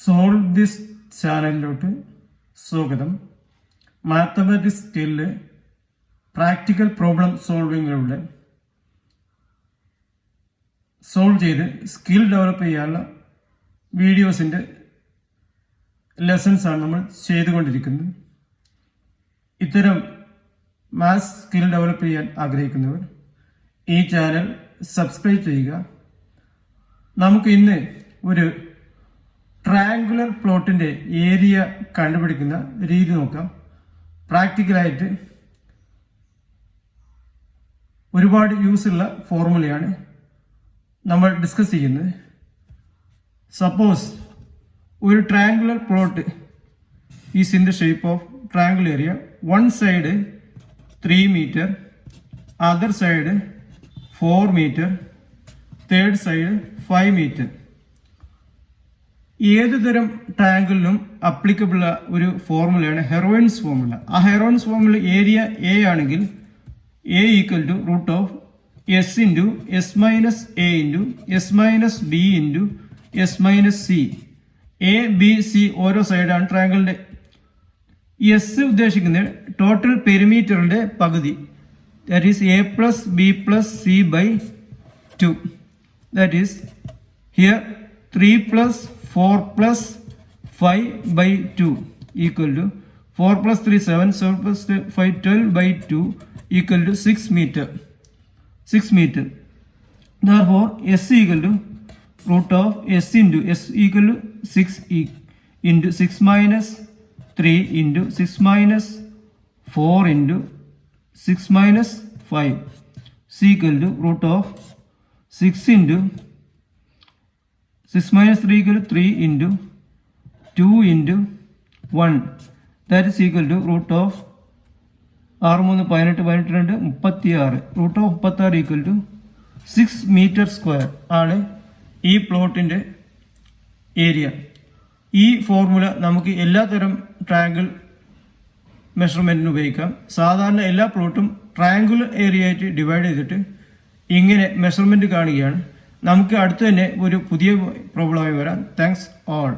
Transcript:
Solve this ചാനലിലോട്ട് സ്വാഗതം. Mathematics skill practical problem സോൾവിങ്ങിലൂടെ സോൾവ് ചെയ്ത് സ്കിൽ ഡെവലപ്പ് ചെയ്യാനുള്ള വീഡിയോസിൻ്റെ ലെസൺസാണ് നമ്മൾ ചെയ്തുകൊണ്ടിരിക്കുന്നത്. ഇത്തരം മാത്സ് സ്കിൽ ഡെവലപ്പ് ചെയ്യാൻ ആഗ്രഹിക്കുന്നവർ ഈ ചാനൽ സബ്സ്ക്രൈബ് ചെയ്യുക. നമുക്ക് ഇന്ന് ഒരു ട്രയാങ്കുലർ പ്ലോട്ടിൻ്റെ ഏരിയ കണ്ടുപിടിക്കുന്ന രീതി നോക്കാം. പ്രാക്ടിക്കലായിട്ട് ഒരുപാട് യൂസുള്ള ഫോർമുലയാണ് നമ്മൾ ഡിസ്കസ് ചെയ്യുന്നത്. സപ്പോസ് ഒരു triangular plot is in the shape of triangle area. One side 3 meter, other side 4 meter, third side 5 meter. ഏതു തരം ട്രയാങ്കിളിനും അപ്ലിക്കബിൾ ഒരു ഫോർമുലയാണ് ഹെറോയിൻസ് ഫോർമുല. ആ ഹെറോയിൻസ് ഫോർമുല ഏരിയ എ ആണെങ്കിൽ A equal to root of S into S minus A into S minus B into S minus C. A B C ഓരോ സൈഡാണ് ട്രയാങ്കിളിൻ്റെ. S ഉദ്ദേശിക്കുന്നത് total പെരിമീറ്ററിൻ്റെ പകുതി, that is A plus B plus C by 2. That is here 3 plus 4 plus 5 by 2 equal to 4 plus 3 7, 7 plus 5 12 by 2 equal to 6 meter. 6 meter. Therefore, S equal to root of S into S equal to 6 into 6 minus 3 into 6 minus 4 into 6 minus 5 is equal to root of 6 into 6 minus 3 equal to 3 into 2 into 1. That is equal to root of 6 3 18 18 36. Root of 36 equal to 6 meter square ആണ് ഈ പ്ലോട്ടിൻ്റെ area. ഈ formula നമുക്ക് എല്ലാത്തരം triangle മെഷർമെൻറ്റിന് ഉപയോഗിക്കാം. സാധാരണ എല്ലാ പ്ലോട്ടും triangular area ആയിട്ട് divide ചെയ്തിട്ട് ഇങ്ങനെ മെഷർമെൻറ്റ് കാണുകയാണ്. നമുക്ക് അടുത്ത് തന്നെ ഒരു പുതിയ പ്രോബ്ലമായി വരാം. Thanks all.